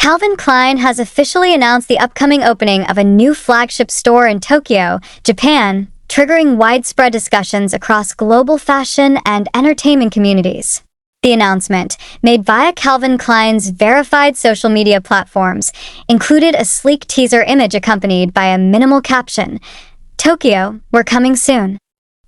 Calvin Klein has officially announced the upcoming opening of a new flagship store in Tokyo, Japan, triggering widespread discussions across global fashion and entertainment communities. The announcement, made via Calvin Klein's verified social media platforms, included a sleek teaser image accompanied by a minimal caption, "Tokyo, we're coming soon."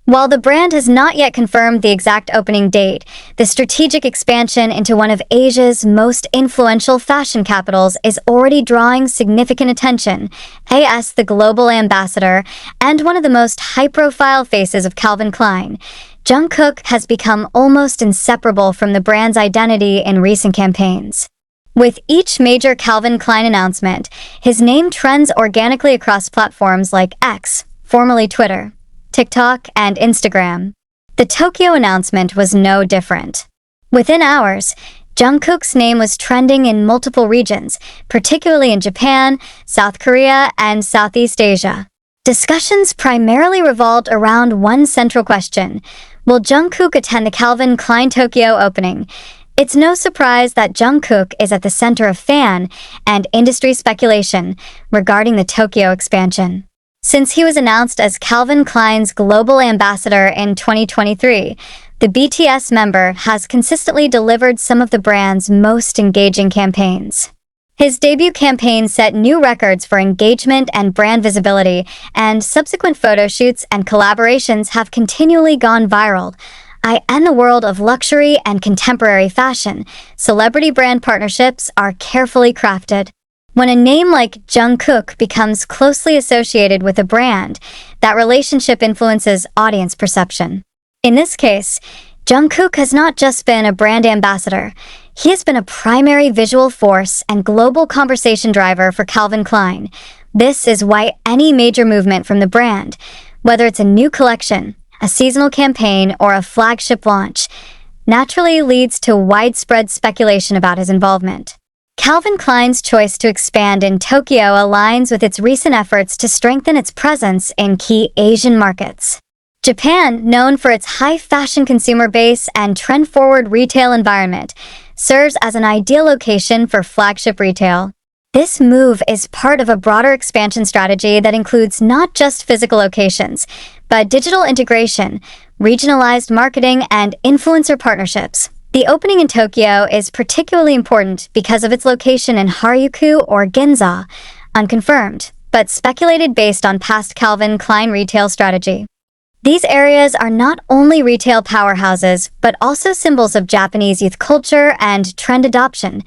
While the brand has not yet confirmed the exact opening date, the strategic expansion into one of Asia's most influential fashion capitals is already drawing significant attention, as the global ambassador and one of the most high-profile faces of Calvin Klein. Jungkook has become almost inseparable from the brand's identity in recent campaigns. With each major Calvin Klein announcement, his name trends organically across platforms like X, formerly Twitter, TikTok, and Instagram. The Tokyo announcement was no different. Within hours, Jungkook's name was trending in multiple regions, particularly in Japan, South Korea, and Southeast Asia. Discussions primarily revolved around one central question: will Jungkook attend the Calvin Klein Tokyo opening? It's no surprise that Jungkook is at the center of fan and industry speculation regarding the Tokyo expansion. Since he was announced as Calvin Klein's global ambassador in 2023, the BTS member has consistently delivered some of the brand's most engaging campaigns. His debut campaign set new records for engagement and brand visibility, and subsequent photo shoots and collaborations have continually gone viral. In the world of luxury and contemporary fashion, celebrity brand partnerships are carefully crafted. When a name like Jungkook becomes closely associated with a brand, that relationship influences audience perception. In this case, Jungkook has not just been a brand ambassador, he has been a primary visual force and global conversation driver for Calvin Klein. This is why any major movement from the brand, whether it's a new collection, a seasonal campaign, or a flagship launch, naturally leads to widespread speculation about his involvement. Calvin Klein's choice to expand in Tokyo aligns with its recent efforts to strengthen its presence in key Asian markets. Japan, known for its high fashion consumer base and trend-forward retail environment, serves as an ideal location for flagship retail. This move is part of a broader expansion strategy that includes not just physical locations, but digital integration, regionalized marketing, and influencer partnerships. The opening in Tokyo is particularly important because of its location in Harajuku or Ginza, unconfirmed, but speculated based on past Calvin Klein retail strategy. These areas are not only retail powerhouses, but also symbols of Japanese youth culture and trend adoption.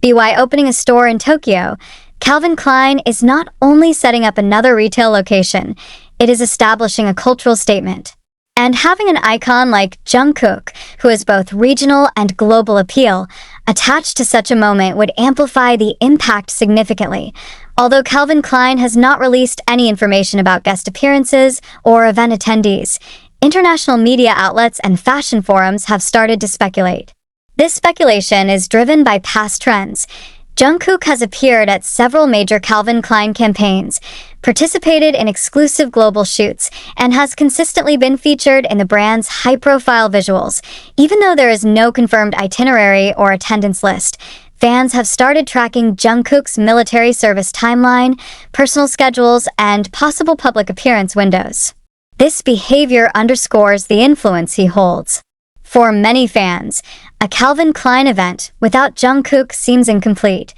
By opening a store in Tokyo, Calvin Klein is not only setting up another retail location, it is establishing a cultural statement. And having an icon like Jungkook, who has both regional and global appeal, attached to such a moment would amplify the impact significantly. Although Calvin Klein has not released any information about guest appearances or event attendees, international media outlets and fashion forums have started to speculate. This speculation is driven by past trends. Jungkook has appeared at several major Calvin Klein campaigns, participated in exclusive global shoots, and has consistently been featured in the brand's high-profile visuals. Even though there is no confirmed itinerary or attendance list, fans have started tracking Jungkook's military service timeline, personal schedules, and possible public appearance windows. This behavior underscores the influence he holds. For many fans, a Calvin Klein event without Jungkook seems incomplete.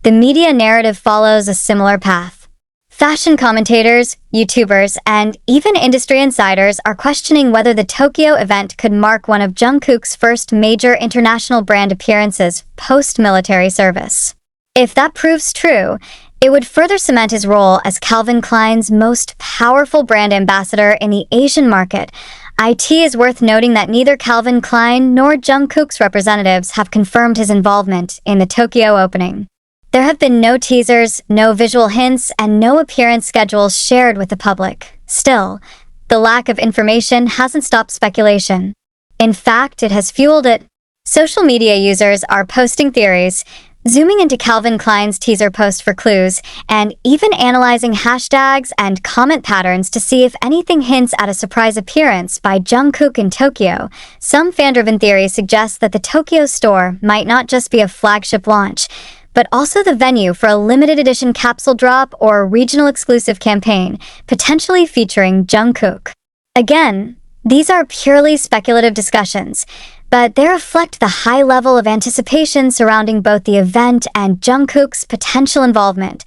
The media narrative follows a similar path. Fashion commentators, YouTubers, and even industry insiders are questioning whether the Tokyo event could mark one of Jungkook's first major international brand appearances post-military service. If that proves true, it would further cement his role as Calvin Klein's most powerful brand ambassador in the Asian market. It is worth noting that neither Calvin Klein nor Jungkook's representatives have confirmed his involvement in the Tokyo opening. There have been no teasers, no visual hints, and no appearance schedules shared with the public. Still, the lack of information hasn't stopped speculation. In fact, it has fueled it. Social media users are posting theories, zooming into Calvin Klein's teaser post for clues, and even analyzing hashtags and comment patterns to see if anything hints at a surprise appearance by Jungkook in Tokyo. Some fan-driven theories suggest that the Tokyo store might not just be a flagship launch, but also the venue for a limited edition capsule drop or regional exclusive campaign, potentially featuring Jungkook. Again, these are purely speculative discussions, but they reflect the high level of anticipation surrounding both the event and Jungkook's potential involvement.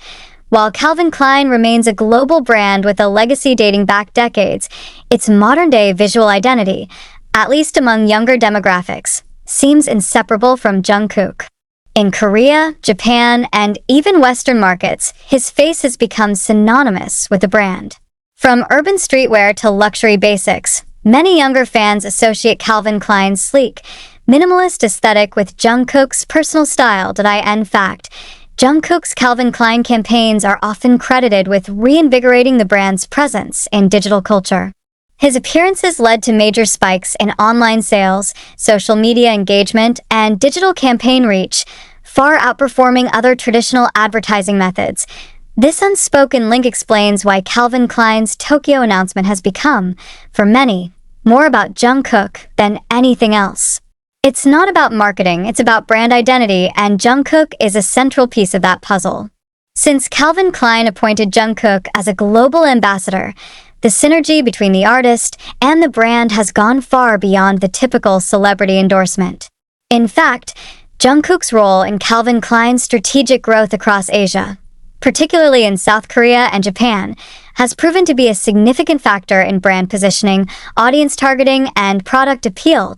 While Calvin Klein remains a global brand with a legacy dating back decades, its modern-day visual identity, at least among younger demographics, seems inseparable from Jungkook. In Korea, Japan, and even Western markets, his face has become synonymous with the brand. From urban streetwear to luxury basics, many younger fans associate Calvin Klein's sleek, minimalist aesthetic with Jungkook's personal style. In fact, Jungkook's Calvin Klein campaigns are often credited with reinvigorating the brand's presence in digital culture. His appearances led to major spikes in online sales, social media engagement, and digital campaign reach, far outperforming other traditional advertising methods. This unspoken link explains why Calvin Klein's Tokyo announcement has become, for many, more about Jungkook than anything else. It's not about marketing, it's about brand identity, and Jungkook is a central piece of that puzzle. Since Calvin Klein appointed Jungkook as a global ambassador, the synergy between the artist and the brand has gone far beyond the typical celebrity endorsement. In fact, Jungkook's role in Calvin Klein's strategic growth across Asia, particularly in South Korea and Japan, has proven to be a significant factor in brand positioning, audience targeting, and product appeal.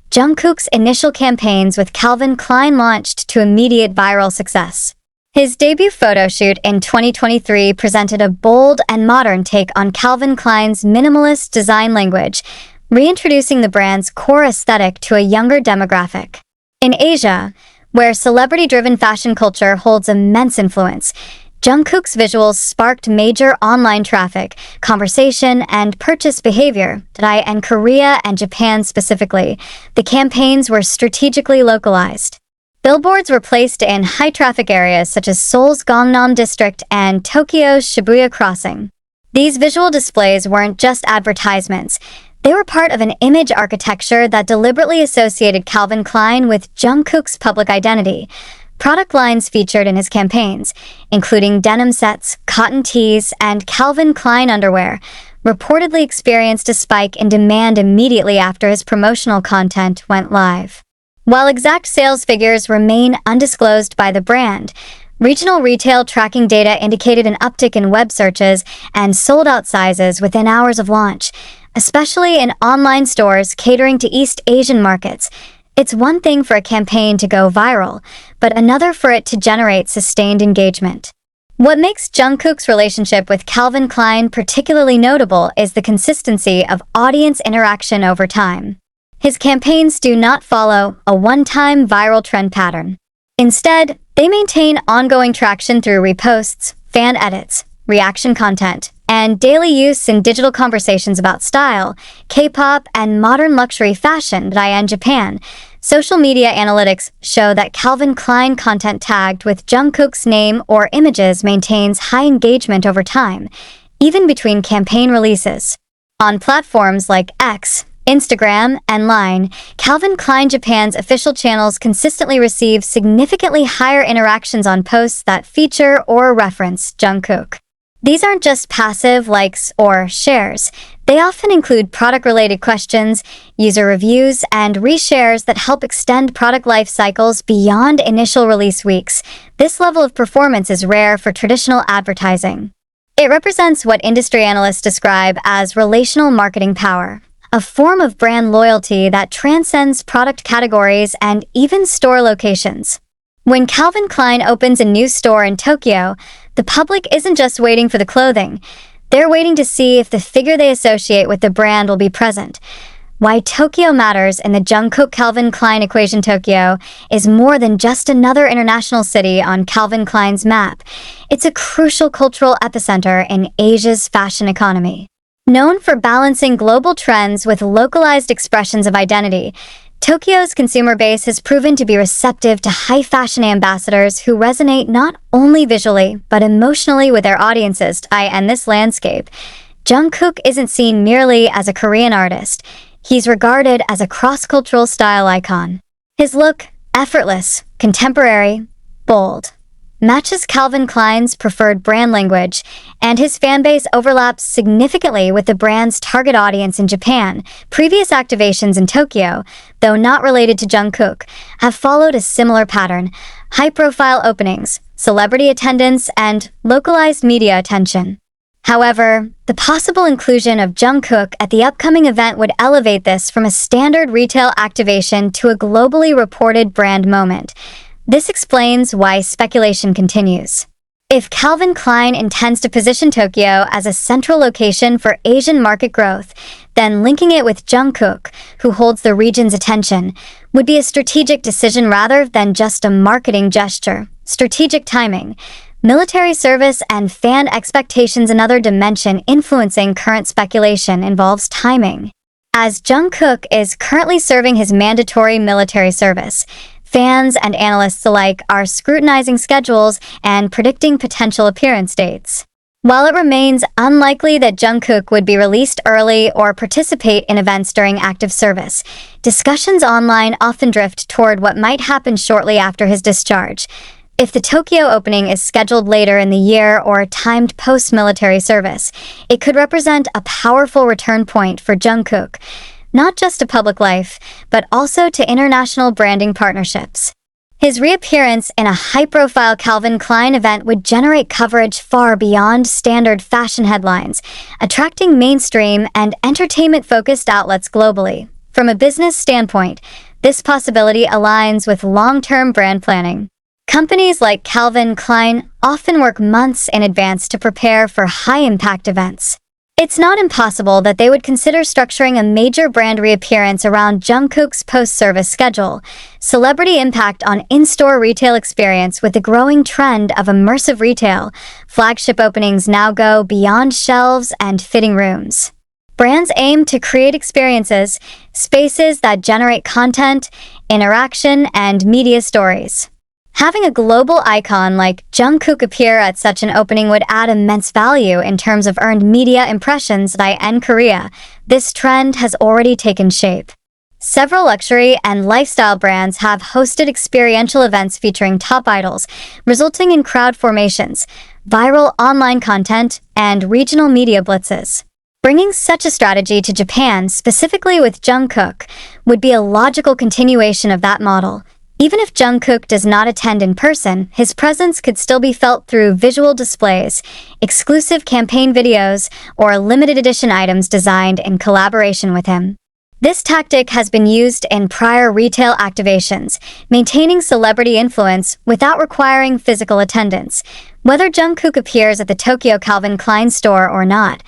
Jungkook's initial campaigns with Calvin Klein launched to immediate viral success. His debut photo shoot in 2023 presented a bold and modern take on Calvin Klein's minimalist design language, reintroducing the brand's core aesthetic to a younger demographic. In Asia, where celebrity-driven fashion culture holds immense influence, Jungkook's visuals sparked major online traffic, conversation, and purchase behavior. In Korea and Japan specifically, the campaigns were strategically localized. Billboards were placed in high-traffic areas such as Seoul's Gangnam District and Tokyo's Shibuya Crossing. These visual displays weren't just advertisements. They were part of an image architecture that deliberately associated Calvin Klein with Jungkook's public identity. Product lines featured in his campaigns, including denim sets, cotton tees, and Calvin Klein underwear, reportedly experienced a spike in demand immediately after his promotional content went live. While exact sales figures remain undisclosed by the brand, regional retail tracking data indicated an uptick in web searches and sold-out sizes within hours of launch, especially in online stores catering to East Asian markets. It's one thing for a campaign to go viral, but another for it to generate sustained engagement. What makes Jungkook's relationship with Calvin Klein particularly notable is the consistency of audience interaction over time. His campaigns do not follow a one-time viral trend pattern. Instead, they maintain ongoing traction through reposts, fan edits, reaction content, and daily use in digital conversations about style, K-pop, and modern luxury fashion. In Japan, social media analytics show that Calvin Klein content tagged with Jungkook's name or images maintains high engagement over time, even between campaign releases. On platforms like X, Instagram, and Line, Calvin Klein Japan's official channels consistently receive significantly higher interactions on posts that feature or reference Jungkook. These aren't just passive likes or shares. They often include product-related questions, user reviews, and reshares that help extend product life cycles beyond initial release weeks. This level of performance is rare for traditional advertising. It represents what industry analysts describe as relational marketing power, a form of brand loyalty that transcends product categories and even store locations. When Calvin Klein opens a new store in Tokyo, the public isn't just waiting for the clothing. They're waiting to see if the figure they associate with the brand will be present. Why Tokyo matters in the Jungkook Calvin Klein equation. Tokyo is more than just another international city on Calvin Klein's map. It's a crucial cultural epicenter in Asia's fashion economy. Known for balancing global trends with localized expressions of identity, Tokyo's consumer base has proven to be receptive to high-fashion ambassadors who resonate not only visually, but emotionally with their audiences. In this landscape, Jungkook isn't seen merely as a Korean artist. He's regarded as a cross-cultural style icon. His look, effortless, contemporary, bold, matches Calvin Klein's preferred brand language, and his fanbase overlaps significantly with the brand's target audience in Japan. Previous activations in Tokyo, though not related to Jungkook, have followed a similar pattern: high-profile openings, celebrity attendance, and localized media attention. However, the possible inclusion of Jungkook at the upcoming event would elevate this from a standard retail activation to a globally reported brand moment. This explains why speculation continues. If Calvin Klein intends to position Tokyo as a central location for Asian market growth, then linking it with Jungkook, who holds the region's attention, would be a strategic decision rather than just a marketing gesture. Strategic timing. Military service and fan expectations. Another dimension influencing current speculation involves timing. As Jungkook is currently serving his mandatory military service, fans and analysts alike are scrutinizing schedules and predicting potential appearance dates. While it remains unlikely that Jungkook would be released early or participate in events during active service, discussions online often drift toward what might happen shortly after his discharge. If the Tokyo opening is scheduled later in the year or timed post-military service, it could represent a powerful return point for Jungkook, not just to public life, but also to international branding partnerships. His reappearance in a high-profile Calvin Klein event would generate coverage far beyond standard fashion headlines, attracting mainstream and entertainment-focused outlets globally. From a business standpoint, this possibility aligns with long-term brand planning. Companies like Calvin Klein often work months in advance to prepare for high-impact events. It's not impossible that they would consider structuring a major brand reappearance around Jungkook's post-service schedule. Celebrity impact on in-store retail experience. With the growing trend of immersive retail, flagship openings now go beyond shelves and fitting rooms. Brands aim to create experiences, spaces that generate content, interaction, and media stories. Having a global icon like Jungkook appear at such an opening would add immense value in terms of earned media impressions in Korea. This trend has already taken shape. Several luxury and lifestyle brands have hosted experiential events featuring top idols, resulting in crowd formations, viral online content, and regional media blitzes. Bringing such a strategy to Japan, specifically with Jungkook, would be a logical continuation of that model. Even if Jungkook does not attend in person, his presence could still be felt through visual displays, exclusive campaign videos, or limited edition items designed in collaboration with him. This tactic has been used in prior retail activations, maintaining celebrity influence without requiring physical attendance. Whether Jungkook appears at the Tokyo Calvin Klein store or not,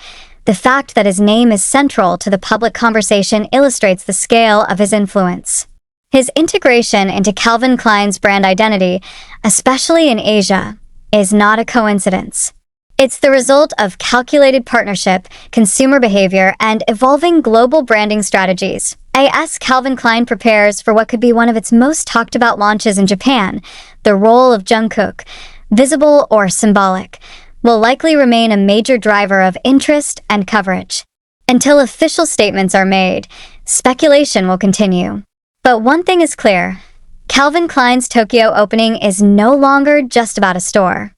the fact that his name is central to the public conversation illustrates the scale of his influence. His integration into Calvin Klein's brand identity, especially in Asia, is not a coincidence. It's the result of calculated partnership, consumer behavior, and evolving global branding strategies. As Calvin Klein prepares for what could be one of its most talked about launches in Japan, the role of Jungkook, visible or symbolic, will likely remain a major driver of interest and coverage. Until official statements are made, speculation will continue. But one thing is clear: Calvin Klein's Tokyo opening is no longer just about a store.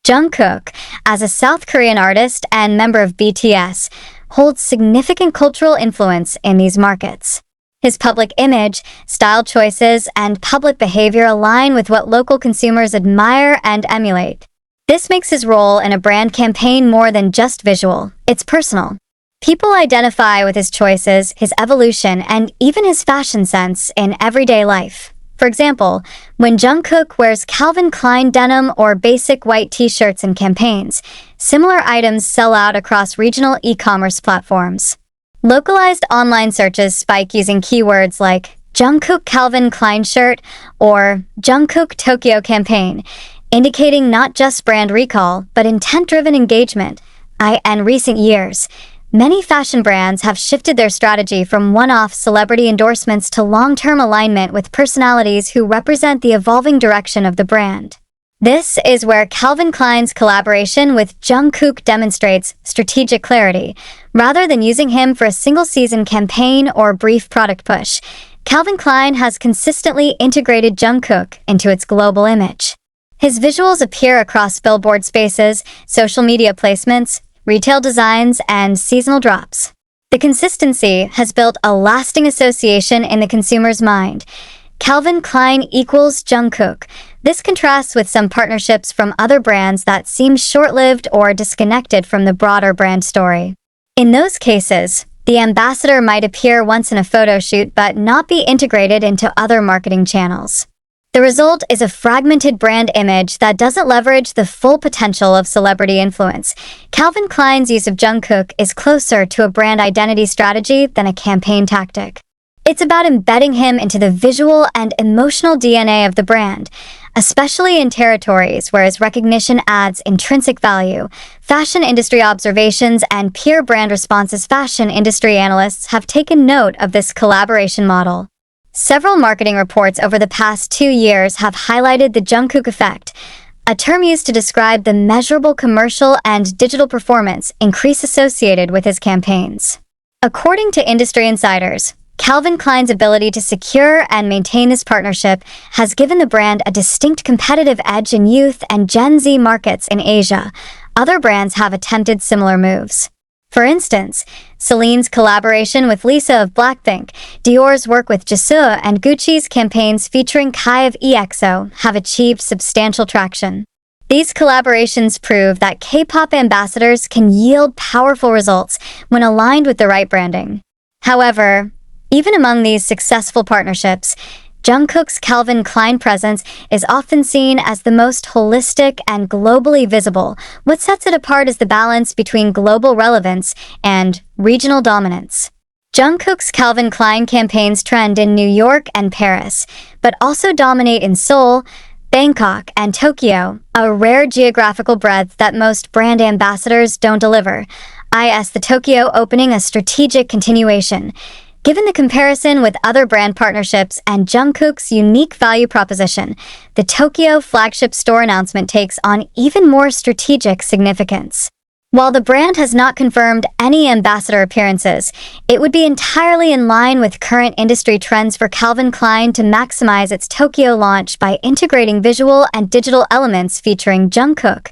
Jungkook, as a South Korean artist and member of BTS, holds significant cultural influence in these markets. His public image, style choices, and public behavior align with what local consumers admire and emulate. This makes his role in a brand campaign more than just visual, it's personal. People identify with his choices, his evolution, and even his fashion sense in everyday life. For example, when Jungkook wears Calvin Klein denim or basic white t-shirts in campaigns, similar items sell out across regional e-commerce platforms. Localized online searches spike using keywords like Jungkook Calvin Klein shirt or Jungkook Tokyo campaign, indicating not just brand recall, but intent-driven engagement. In recent years, many fashion brands have shifted their strategy from one-off celebrity endorsements to long-term alignment with personalities who represent the evolving direction of the brand. This is where Calvin Klein's collaboration with Jungkook demonstrates strategic clarity. Rather than using him for a single-season campaign or brief product push, Calvin Klein has consistently integrated Jungkook into its global image. His visuals appear across billboard spaces, social media placements, retail designs, and seasonal drops. The consistency has built a lasting association in the consumer's mind. Calvin Klein equals Jungkook. This contrasts with some partnerships from other brands that seem short-lived or disconnected from the broader brand story. In those cases, the ambassador might appear once in a photo shoot but not be integrated into other marketing channels. The result is a fragmented brand image that doesn't leverage the full potential of celebrity influence. Calvin Klein's use of Jungkook is closer to a brand identity strategy than a campaign tactic. It's about embedding him into the visual and emotional DNA of the brand, especially in territories where his recognition adds intrinsic value. Fashion industry observations and peer brand responses. Fashion industry analysts have taken note of this collaboration model. Several marketing reports over the past 2 years have highlighted the Jungkook effect, a term used to describe the measurable commercial and digital performance increase associated with his campaigns. According to industry insiders, Calvin Klein's ability to secure and maintain this partnership has given the brand a distinct competitive edge in youth and Gen Z markets in Asia. Other brands have attempted similar moves. For instance, Celine's collaboration with Lisa of Blackpink, Dior's work with Jisoo, and Gucci's campaigns featuring Kai of EXO have achieved substantial traction. These collaborations prove that K-pop ambassadors can yield powerful results when aligned with the right branding. However, even among these successful partnerships, Jungkook's Calvin Klein presence is often seen as the most holistic and globally visible. What sets it apart is the balance between global relevance and regional dominance. Jungkook's Calvin Klein campaigns trend in New York and Paris, but also dominate in Seoul, Bangkok, and Tokyo, a rare geographical breadth that most brand ambassadors don't deliver. The Tokyo opening a strategic continuation. Given the comparison with other brand partnerships and Jungkook's unique value proposition, the Tokyo flagship store announcement takes on even more strategic significance. While the brand has not confirmed any ambassador appearances, it would be entirely in line with current industry trends for Calvin Klein to maximize its Tokyo launch by integrating visual and digital elements featuring Jungkook,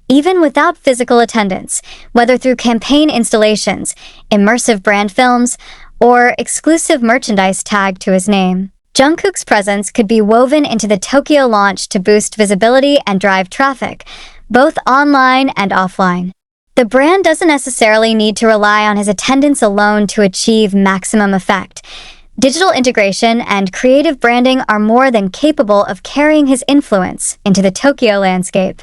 even without physical attendance, whether through campaign installations, immersive brand films, or exclusive merchandise tagged to his name. Jungkook's presence could be woven into the Tokyo launch to boost visibility and drive traffic, both online and offline. The brand doesn't necessarily need to rely on his attendance alone to achieve maximum effect. Digital integration and creative branding are more than capable of carrying his influence into the Tokyo landscape.